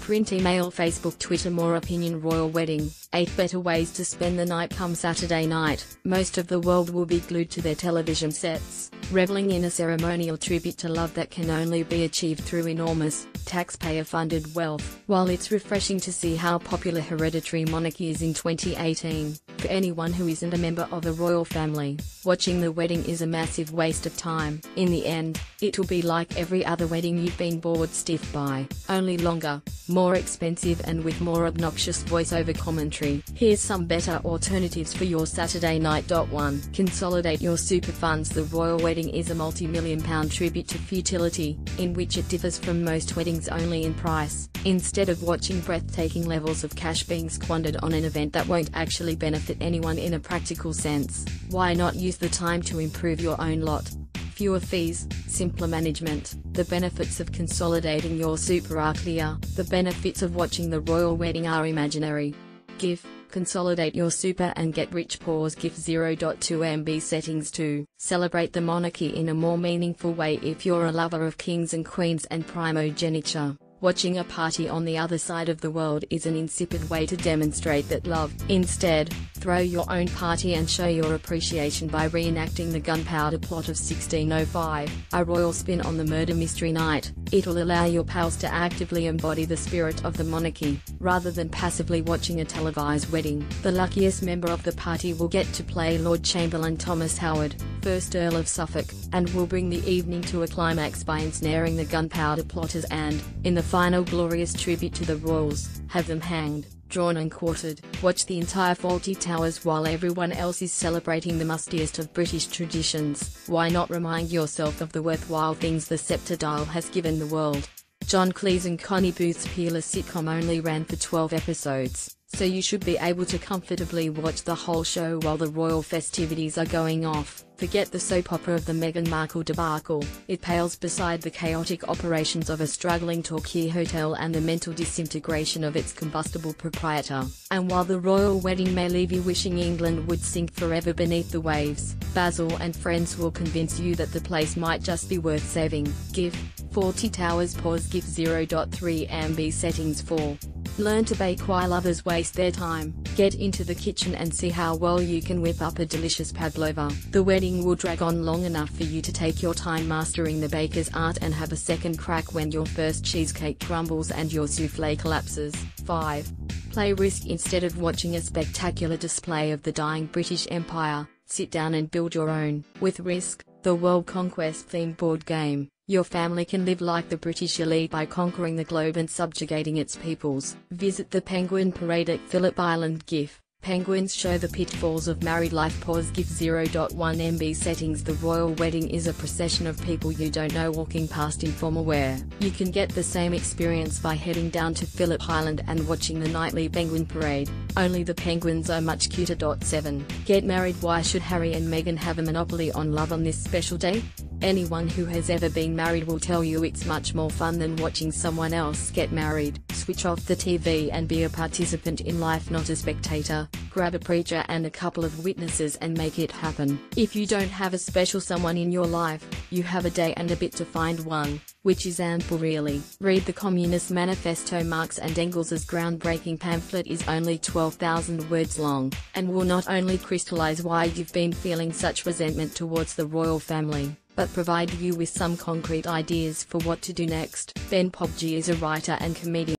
Print, email, Facebook, Twitter. More opinion. Royal wedding. 8 better ways to spend the night. Come Saturday night, most of the world will be glued to their television sets, reveling in a ceremonial tribute to love that can only be achieved through enormous, taxpayer-funded wealth. While it's refreshing to see how popular hereditary monarchy is in 2018, for anyone who isn't a member of the royal family, watching the wedding is a massive waste of time. In the end, it'll be like every other wedding you've been bored stiff by, only longer, more expensive and with more obnoxious voiceover commentary. Here's some better alternatives for your Saturday night. 1. Consolidate your super funds. The royal wedding is a multi-million-pound tribute to futility, in which it differs from most weddings only in price. Instead of watching breathtaking levels of cash being squandered on an event that won't actually benefit anyone in a practical sense, why not use the time to improve your own lot? Fewer fees, simpler management. The benefits of consolidating your super are clear. The benefits of watching the royal wedding are imaginary. GIF. Consolidate your super and get rich. Pause. GIF 0.2 MB. Settings 2. Celebrate the monarchy in a more meaningful way. If you're a lover of kings and queens and primogeniture, watching a party on the other side of the world is an insipid way to demonstrate that love. Instead, throw your own party and show your appreciation by reenacting the gunpowder plot of 1605, a royal spin on the murder mystery night. It'll allow your pals to actively embody the spirit of the monarchy, rather than passively watching a televised wedding. The luckiest member of the party will get to play Lord Chamberlain Thomas Howard, 1st Earl of Suffolk, and will bring the evening to a climax by ensnaring the gunpowder plotters and, in the final glorious tribute to the royals, have them hanged, drawn and quartered. Watch the entire Fawlty Towers while everyone else is celebrating the mustiest of British traditions. Why not remind yourself of the worthwhile things the scepter dial has given the world? John Cleese and Connie Booth's peerless sitcom only ran for 12 episodes, so you should be able to comfortably watch the whole show while the royal festivities are going off. Forget the soap opera of the Meghan Markle debacle. It pales beside the chaotic operations of a struggling Torquay hotel and the mental disintegration of its combustible proprietor. And while the royal wedding may leave you wishing England would sink forever beneath the waves, Basil and friends will convince you that the place might just be worth saving. GIF. Fawlty Towers. Pause. GIF 0.3 MB. Settings 4. Learn to bake while others waste their time. Get into the kitchen and see how well you can whip up a delicious pavlova. The wedding will drag on long enough for you to take your time mastering the baker's art and have a second crack when your first cheesecake crumbles and your soufflé collapses. 5. Play Risk. Instead of watching a spectacular display of the dying British Empire, sit down and build your own. With Risk, the World Conquest themed board game, your family can live like the British elite by conquering the globe and subjugating its peoples. Visit the Penguin Parade at Phillip Island. GIF. Penguins show the pitfalls of married life. Pause. GIF 0.1 MB. Settings. The royal wedding is a procession of people you don't know walking past in formal wear. You can get the same experience by heading down to Phillip Island and watching the nightly Penguin Parade, only the penguins are much cuter. 7. Get married. Why should Harry and Meghan have a monopoly on love on this special day? Anyone who has ever been married will tell you it's much more fun than watching someone else get married. Switch off the TV and be a participant in life, not a spectator. Grab a preacher and a couple of witnesses and make it happen. If you don't have a special someone in your life, you have a day and a bit to find one, which is ample really. Read the Communist Manifesto. Marx and Engels' groundbreaking pamphlet is only 12,000 words long, and will not only crystallize why you've been feeling such resentment towards the royal family, but provide you with some concrete ideas for what to do next. Ben Pobji is a writer and comedian.